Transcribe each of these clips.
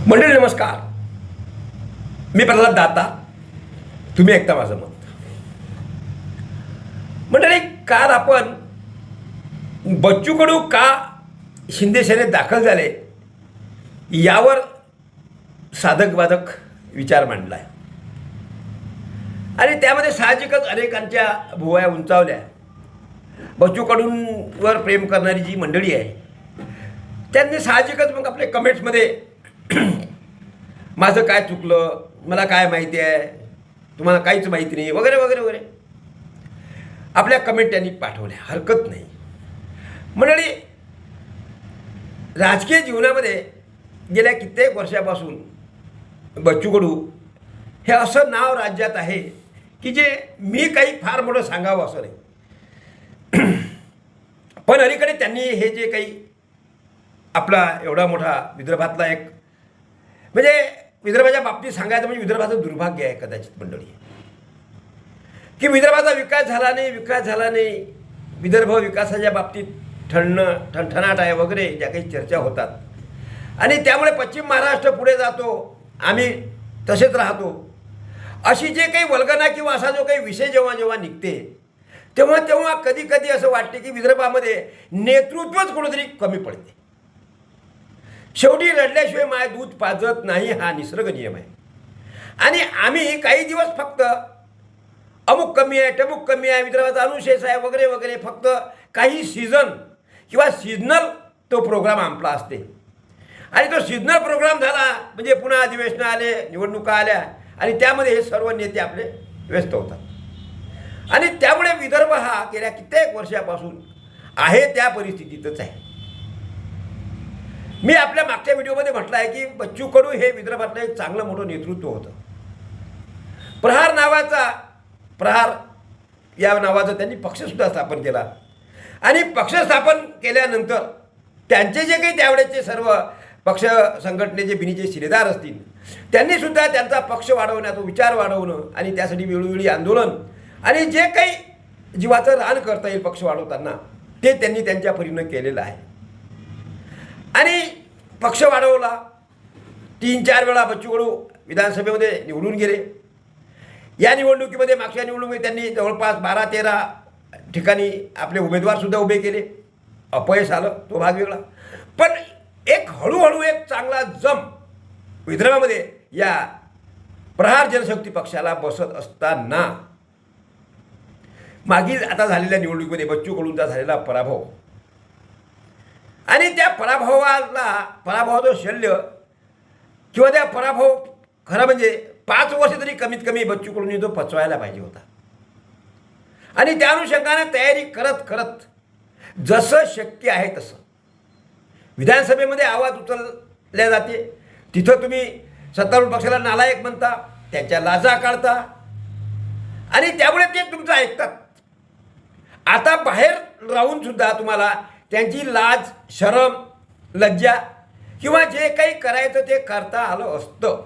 मंडळी नमस्कार. मी प्रल्हाद दाता. तुम्ही ऐकता माझं मत. मंडळी, काल आपण बच्चू कडू का शिंदे सेनेत दाखल झाले यावर साधक बाधक विचार मांडला आहे आणि त्यामध्ये साहजिकच अनेकांच्या भुवया उंचावल्या. बच्चू कडूंवर प्रेम करणारी जी मंडळी आहे त्यांनी साहजिकच मग आपल्या कमेंट्समध्ये माझं काय चुकलं, मला काय माहिती आहे, तुम्हाला काहीच माहिती नाही वगैरे वगैरे वगैरे आपल्या कमेंट त्यांनी पाठवल्या. हरकत नाही. मंडळी, राजकीय जीवनामध्ये गेल्या कित्येक वर्षापासून बच्चू कडू हे असं नाव राज्यात आहे की जे मी काही फार मोठं सांगावं असं नाही. पण अलीकडे त्यांनी हे जे काही आपला एवढा मोठा विदर्भातला एक म्हणजे विदर्भाच्या बाबतीत सांगायचं म्हणजे विदर्भाचं दुर्भाग्य आहे कदाचित मंडळी की विदर्भाचा विकास झाला नाही. विदर्भ विकासाच्या बाबतीत ठणठणाट आहे वगैरे ज्या काही चर्चा होतात आणि त्यामुळे पश्चिम महाराष्ट्र पुढे जातो, आम्ही तसेच राहतो अशी जे काही वल्गना किंवा असा जो काही विषय जेव्हा जेव्हा निघते तेव्हा कधी कधी असं वाटते की विदर्भामध्ये नेतृत्वच कुठेतरी कमी पडते. शेवटी रडल्याशिवाय माय दूध पाजत नाही हा निसर्ग नियम आहे आणि आम्ही काही दिवस फक्त अमुक कमी आहे, टमुक कमी आहे, विदर्भाचा अनुशेष आहे वगैरे वगैरे फक्त काही सीझन किंवा सीझनल तो प्रोग्राम आपला असते आणि तो सीझनल प्रोग्राम झाला म्हणजे पुन्हा अधिवेशनं आले, निवडणुका आल्या आणि त्यामध्ये हे सर्व नेते आपले व्यस्त होतात आणि त्यामुळे विदर्भ हा गेल्या कित्येक वर्षापासून आहे त्या परिस्थितीतच आहे. मी आपल्या मागच्या व्हिडिओमध्ये म्हटलं आहे की बच्चू कडू हे विदर्भातलं एक चांगलं मोठं नेतृत्व होतं. प्रहार या नावाचा त्यांनी पक्षसुद्धा स्थापन केला आणि पक्ष स्थापन केल्यानंतर त्यांचे जे काही त्यावेळेचे सर्व पक्ष संघटनेचे बिनीचे शिलेदार असतील त्यांनीसुद्धा त्यांचा पक्ष वाढवण्याचा विचार वाढवणं आणि त्यासाठी वेळोवेळी आंदोलन आणि जे काही जीवाचं रान करता येईल पक्ष वाढवताना ते त्यांनी त्यांच्या परीनं केलेलं आहे आणि पक्ष वाढवला. 3-4 वेळा बच्चू कडू विधानसभेमध्ये निवडून गेले. या निवडणुकीमध्ये मागच्या निवडणुकीमध्ये त्यांनी जवळपास 12-13 ठिकाणी आपले उमेदवारसुद्धा उभे केले. अपयश आलं, तो भाग वेगळा. पण एक हळूहळू एक चांगला जम विदर्भामध्ये या प्रहार जनशक्ती पक्षाला बसत असताना मागील आता झालेल्या निवडणुकीमध्ये बच्चू कडूंचा झालेला पराभव आणि त्या पराभवाचं शल्य किंवा त्या पराभव खरं म्हणजे 5 वर्ष तरी कमीत कमी बच्चू कडूंनी तो पचवायला पाहिजे होता आणि त्या अनुषंगाने तयारी करत करत जसं शक्य आहे तसं विधानसभेमध्ये आवाज उचलल्या जाते. तिथं तुम्ही सत्तारूढ पक्षाला नालायक म्हणता, त्यांच्या लाजा काढता आणि त्यामुळे ते तुमचं ऐकतात. आता बाहेर राहूनसुद्धा तुम्हाला त्यांची लाज, शरम, लज्जा किंवा जे काही करायचं ते करता आलं असतं.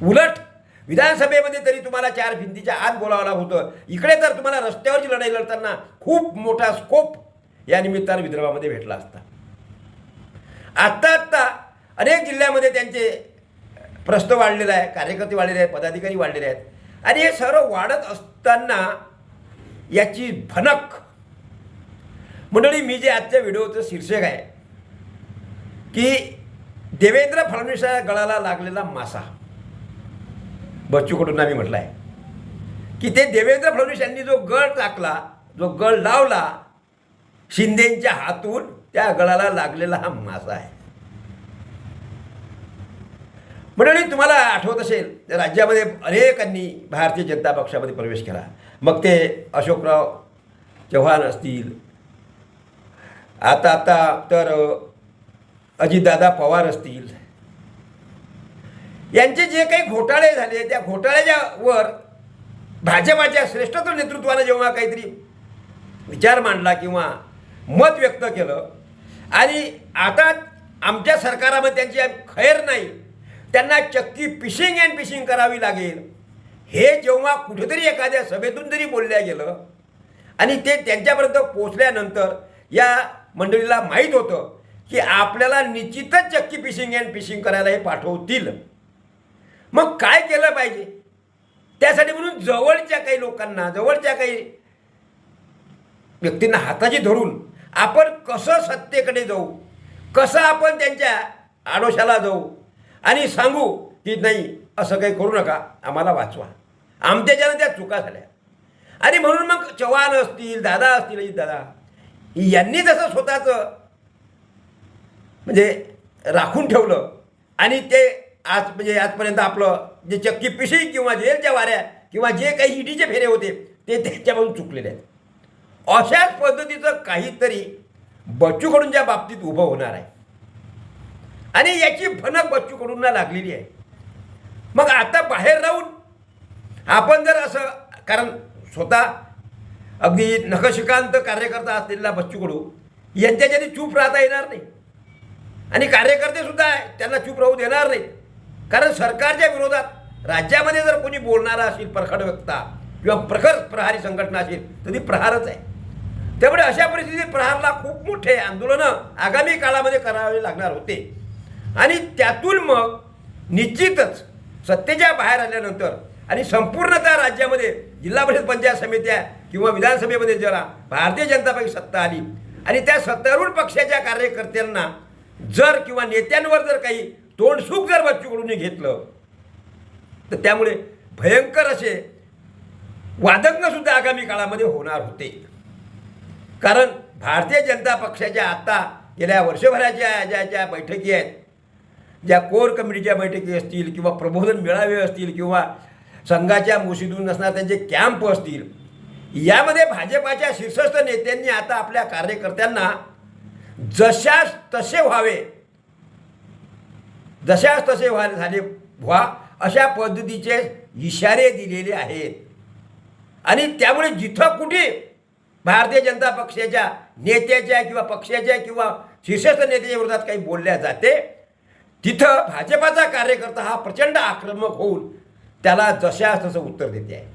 उलट विधानसभेमध्ये तरी तुम्हाला 4 भिंतीच्या आत बोलावं होतं. इकडे तर तुम्हाला रस्त्यावरची लढाई लढताना खूप मोठा स्कोप या निमित्तानं विदर्भामध्ये भेटला असता. आत्ता अनेक जिल्ह्यामध्ये त्यांचे प्रस्थ वाढलेला आहे, कार्यकर्ते वाढलेले आहेत, पदाधिकारी वाढलेले आहेत आणि हे सर्व वाढत असताना याची भनक मंडळी, मी जे आजच्या व्हिडिओचं शीर्षक आहे की देवेंद्र फडणवीसाच्या गळाला लागलेला मासा, बच्चू कडूंना मी म्हटलं आहे की ते देवेंद्र फडणवीस यांनी जो गळ टाकला, जो गळ लावला शिंदेंच्या हातून, त्या गळाला लागलेला हा मासा आहे. मंडळी, तुम्हाला आठवत असेल राज्यामध्ये अनेकांनी भारतीय जनता पक्षामध्ये प्रवेश केला. मग ते अशोकराव चव्हाण असतील, आता तर अजितदादा पवार असतील, यांचे जे काही घोटाळे झाले त्या घोटाळ्याच्यावर भाजपाच्या श्रेष्ठत्व नेतृत्वानं जेव्हा काहीतरी विचार मांडला किंवा मत व्यक्त केलं आणि आता आमच्या सरकारामध्ये त्यांची खैर नाही, त्यांना चक्की पिशिंग करावी लागेल, हे जेव्हा कुठेतरी एखाद्या सभेतून जरी बोलल्या गेलं आणि ते त्यांच्यापर्यंत पोचल्यानंतर या मंडळीला माहीत होतं की आपल्याला निश्चितच चक्की फिशिंग अँड फिशिंग करायला हे पाठवतील. मग काय केलं पाहिजे? त्यासाठी म्हणून जवळच्या काही लोकांना, जवळच्या काही व्यक्तींना हाताची धरून आपण कसं सत्तेकडे जाऊ, कसं आपण त्यांच्या आडोशाला जाऊ आणि सांगू की नाही असं काही करू नका, आम्हाला वाचवा, आमच्याच्यानं त्या चुका झाल्या. आणि म्हणून मग चव्हाण असतील, दादा असतील, दादा यांनी जसं स्वतःचं म्हणजे राखून ठेवलं आणि ते आज म्हणजे आजपर्यंत आपलं जे चक्की पिशी किंवा जेलच्या वाऱ्या किंवा जे काही ईडीचे फेरे होते ते त्याच्यापासून चुकलेले आहेत. अशाच पद्धतीचं काहीतरी बच्चू कडूंच्या बाबतीत उभं होणार आहे आणि याची भनक बच्चू कडूंना लागलेली आहे. मग आता बाहेर राहून आपण जर असं, कारण स्वतः अगदी नखशिकांत कार्यकर्ता असलेला बच्चू कडू यांच्याच्याने चूप राहता येणार नाही आणि कार्यकर्तेसुद्धा आहे त्यांना चूप राहू देणार नाही. कारण सरकारच्या विरोधात राज्यामध्ये जर कोणी बोलणारा असेल प्रखर वक्ता किंवा प्रखर प्रहारी संघटना असेल तर ती प्रहारच आहे. त्यामुळे अशा परिस्थितीत प्रहारला खूप मोठे आंदोलनं आगामी काळामध्ये करावे लागणार होते आणि त्यातून मग निश्चितच सत्तेच्या बाहेर आल्यानंतर आणि संपूर्णतः राज्यामध्ये जिल्हा परिषद पंचायत समित्या किंवा विधानसभेमध्ये जरा भारतीय जनता पक्षाची सत्ता आली आणि त्या सत्तारूढ पक्षाच्या कार्यकर्त्यांना जर किंवा नेत्यांवर जर काही तोंडसुख जर बच्चू कडूंनी घेतलं तर त्यामुळे भयंकर असे वादंगसुद्धा आगामी काळामध्ये होणार होते. कारण भारतीय जनता पक्षाच्या आता गेल्या वर्षभराच्या ज्या बैठकी आहेत, ज्या कोर कमिटीच्या बैठकी असतील किंवा प्रबोधन मेळावे असतील किंवा संघाच्या मुशीदून असणार त्यांचे कॅम्प असतील, यामध्ये भाजपाच्या शीर्षस्थ नेत्यांनी आता आपल्या कार्यकर्त्यांना जशास तसे व्हावे, जशास तसे झाले व्हा अशा पद्धतीचे इशारे दिलेले आहेत. आणि त्यामुळे जिथं कुठे भारतीय जनता पक्षाच्या नेत्याच्या किंवा पक्षाच्या किंवा शीर्षस्थ नेत्याच्या विरोधात काही बोलल्या जाते तिथं भाजपाचा कार्यकर्ता हा प्रचंड आक्रमक होऊन त्याला जशास तसं उत्तर देते आहे.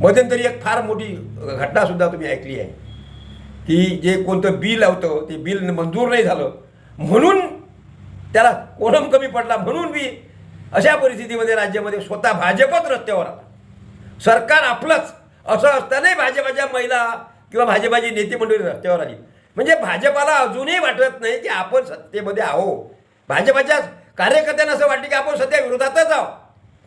मध्यंतरी एक फार मोठी घटनासुद्धा तुम्ही ऐकली आहे की जे कोणतं बिल होतं ते बिल मंजूर नाही झालं म्हणून त्याला कोरम कमी पडला म्हणून बी अशा परिस्थितीमध्ये राज्यामध्ये स्वतः भाजपच रस्त्यावर आला. सरकार आपलंच असं असतानाही भाजपाच्या महिला किंवा भाजपाची नेते मंडळी रस्त्यावर आली. म्हणजे भाजपाला अजूनही वाटत नाही की आपण सत्तेमध्ये आहो. भाजपाच्या कार्यकर्त्यांना असं वाटतं की आपण सध्या विरोधातच आहोत,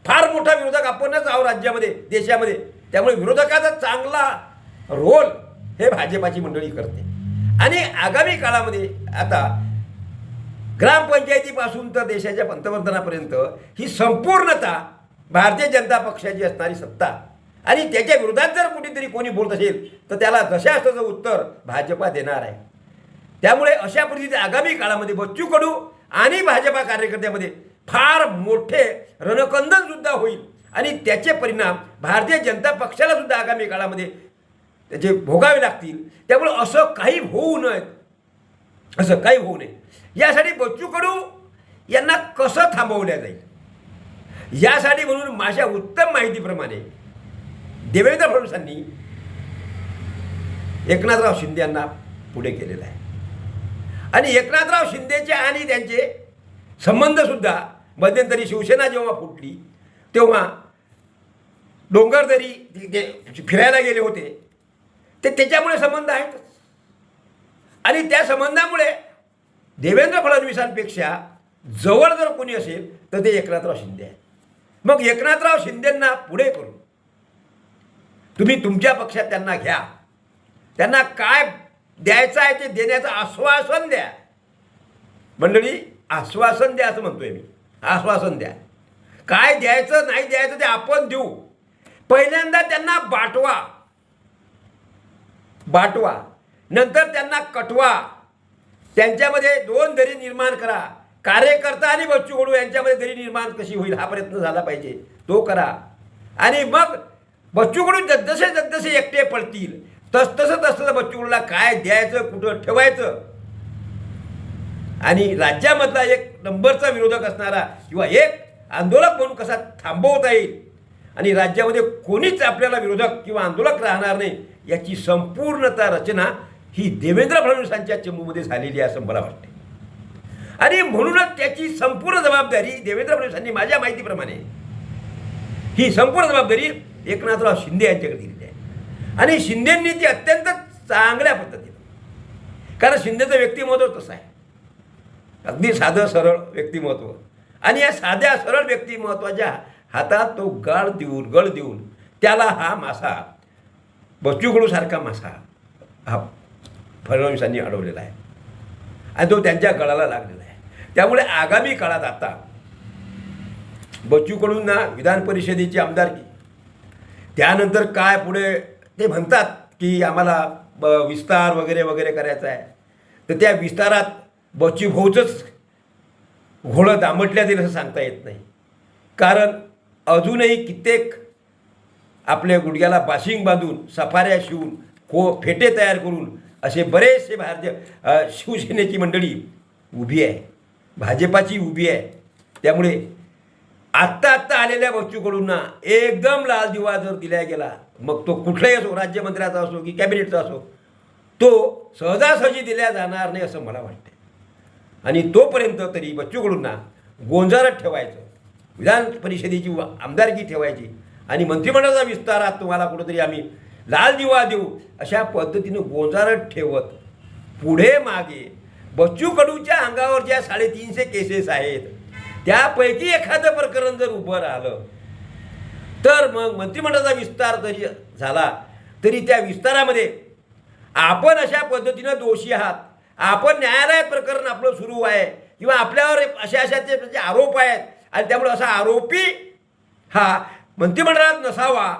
फार मोठा विरोधक आपणच आहोत राज्यामध्ये, देशामध्ये. त्यामुळे विरोधकाचा चांगला रोल हे भाजपाची मंडळी करते. आणि आगामी काळामध्ये आता ग्रामपंचायतीपासून तर देशाच्या पंतप्रधानापर्यंत ही संपूर्णतः भारतीय जनता पक्षाची असणारी सत्ता आणि त्याच्या विरोधात जर कुठेतरी कोणी बोलत असेल तर त्याला जशास तसं उत्तर भाजपा देणार आहे. त्यामुळे अशा परिस्थितीत आगामी काळामध्ये बच्चू कडू आणि भाजपा कार्यकर्त्यामध्ये फार मोठे रणकंदनसुद्धा होईल आणि त्याचे परिणाम भारतीय जनता पक्षाला सुद्धा आगामी काळामध्ये त्याचे भोगावे लागतील. त्यामुळे असं काही होऊ नये, असं काही होऊ नये यासाठी बच्चू कडू यांना कसं थांबवल्या जाईल यासाठी म्हणून माझ्या उत्तम माहितीप्रमाणे देवेंद्र फडणवीसांनी एकनाथराव शिंदे यांना पुढे केलेलं आहे. आणि एकनाथराव शिंदेचे आणि त्यांचे संबंधसुद्धा मध्यंतरी शिवसेना जेव्हा फुटली तेव्हा डोंगरदरी फिरायला गेले होते ते त्याच्यामुळे संबंध आहेत. आणि त्या संबंधामुळे देवेंद्र फडणवीसांपेक्षा जवळ जर कोणी असेल तर ते एकनाथराव शिंदे आहे. मग एकनाथराव शिंदेंना पुढे करून तुम्ही तुमच्या पक्षात त्यांना घ्या, त्यांना काय द्यायचं आहे ते देण्याचं आश्वासन द्या. मंडळी, आश्वासन द्या असं म्हणतोय मी, आश्वासन द्या. काय द्यायचं नाही द्यायचं ते आपण देऊ. पहिल्यांदा त्यांना बाटवा, नंतर त्यांना कटवा, त्यांच्यामध्ये दोन दरी निर्माण करा. कार्यकर्ता आणि बच्चू कडू यांच्यामध्ये दरी निर्माण कशी होईल हा प्रयत्न झाला पाहिजे, तो करा. आणि मग बच्चू कडू जसजसे एकटे पडतील तसतसं बच्चू कडूला काय द्यायचं, कुठं ठेवायचं आणि राज्यामधला एक नंबरचा विरोधक असणारा किंवा एक आंदोलक म्हणून कसा थांबवता येईल आणि राज्यामध्ये कोणीच आपल्याला विरोधक किंवा आंदोलक राहणार नाही याची संपूर्णतः रचना ही देवेंद्र फडणवीसांच्या चमूमध्ये झालेली आहे असं मला वाटते. आणि म्हणूनच त्याची संपूर्ण जबाबदारी देवेंद्र फडणवीसांनी माझ्या माहितीप्रमाणे ही संपूर्ण जबाबदारी एकनाथराव शिंदे यांच्याकडे दिलेली आहे. आणि शिंदेंनी ती अत्यंत चांगल्या पद्धतीनं, कारण शिंदेचं व्यक्तिमत्व तसं आहे, अगदी साधं सरळ व्यक्तिमत्व. आणि या साध्या सरळ व्यक्तिमत्वाच्या हातात तो गळ देऊन त्याला हा मासा, बच्चू कडूसारखा मासा हा फडणवीसांनी अडवलेला आहे आणि तो त्यांच्या गळाला लागलेला आहे. त्यामुळे आगामी काळात आता बच्चू कडूंना विधान परिषदेची आमदारकी, त्यानंतर काय पुढे ते म्हणतात की आम्हाला विस्तार वगैरे वगैरे करायचा आहे, तर त्या विस्तारात बच्चू भाऊचंच घोडं दामटल्या जाईल असं सांगता येत नाही. कारण अजूनही कित्येक आपल्या गुडघ्याला बाशिंग बांधून, सफाऱ्या शिवून, फेटे तयार करून असे बरेचसे शिवसेनेची मंडळी उभी आहे, भाजपाची उभी आहे. त्यामुळे आत्ता आलेल्या बच्चू कडूंना एकदम लाल दिवा जर दिला गेला, मग तो कुठलाही असो, राज्यमंत्र्याचा असो की कॅबिनेटचा असो, तो सहजासहजी दिला जाणार नाही असं मला वाटते. आणि तोपर्यंत तरी बच्चू कडूंना गोंजारत ठेवायचं, विधान परिषदेची आमदारकी ठेवायची आणि मंत्रिमंडळाचा विस्तारात तुम्हाला कुठंतरी आम्ही लाल दिवा देऊ अशा पद्धतीनं गोंजारत ठेवत पुढे मागे बच्चू कडूच्या अंगावर ज्या 350 केसेस आहेत त्यापैकी एखादं प्रकरण जर उभं राहिलं तर मग मंत्रिमंडळाचा विस्तार जरी झाला तरी त्या विस्तारामध्ये आपण अशा पद्धतीनं दोषी आहात, आपण न्यायालयात प्रकरण आपलं सुरू आहे किंवा आपल्यावर अशा आरोप आहेत आणि त्यामुळे असा आरोपी हा मंत्रिमंडळात नसावा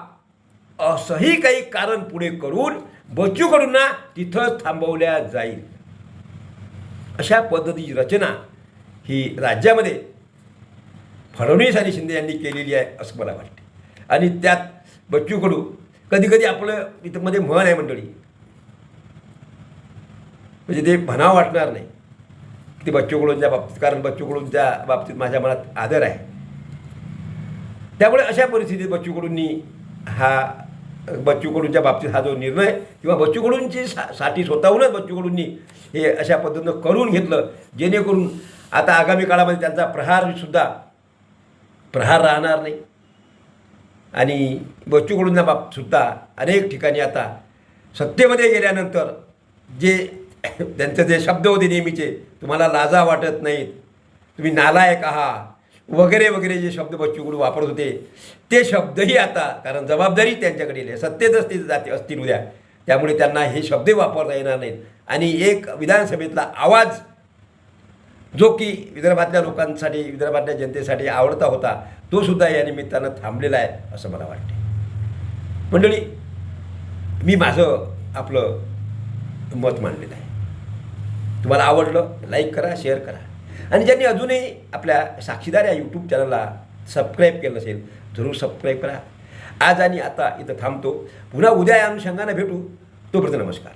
असंही काही कारण पुढे करून बच्चू कडूंना तिथंच थांबवल्या जाईल. अशा पद्धतीची रचना ही राज्यामध्ये फडणवीस आणि शिंदे यांनी केलेली आहे असं मला वाटते. आणि त्यात बच्चू कडू कधी आपलं इथं मध्ये म्हण आहे मंडळी, म्हणजे ते म्हणावं वाटणार नाही ते बच्चू कडूंच्या बाबतीत, कारण बच्चू कडूंच्या बाबतीत माझ्या मनात आदर आहे. त्यामुळे अशा परिस्थितीत बच्चू कडूंच्या बाबतीत हा जो निर्णय किंवा बच्चू कडूंची साठी स्वतःहूनच बच्चू कडूंनी हे अशा पद्धतीनं करून घेतलं, जेणेकरून आता आगामी काळामध्ये त्यांचा प्रहार राहणार नाही. आणि बच्चू कडूंच्या बाबतीतसुद्धा अनेक ठिकाणी आता सत्तेमध्ये गेल्यानंतर जे त्यांचे जे शब्द होते नेहमीचे, तुम्हाला लाजा वाटत नाहीत, तुम्ही नालायक आहात वगैरे वगैरे जे शब्द बच्चू कडू वापरत होते ते शब्दही आता, कारण जबाबदारी त्यांच्याकडे आहे, सत्तेतच ते जाते असतील उद्या, त्यामुळे त्यांना हे शब्दही वापरता येणार नाहीत. आणि एक विधानसभेतला आवाज जो की विदर्भातल्या लोकांसाठी, विदर्भातल्या जनतेसाठी आवडता होता, तो सुद्धा या निमित्तानं थांबलेला आहे असं मला वाटते. मंडळी, मी माझं आपलं मत मांडलेलं आहे. तुम्हाला आवडलं लाईक करा, शेअर करा. आणि ज्यांनी अजूनही आपल्या साक्षीदार या यूट्यूब चॅनलला सबस्क्राईब केलं नसेल जरूर सबस्क्राईब करा. आज आणि आता इथं थांबतो. पुन्हा उद्या या अनुषंगानं भेटू. तोपर्यंत नमस्कार.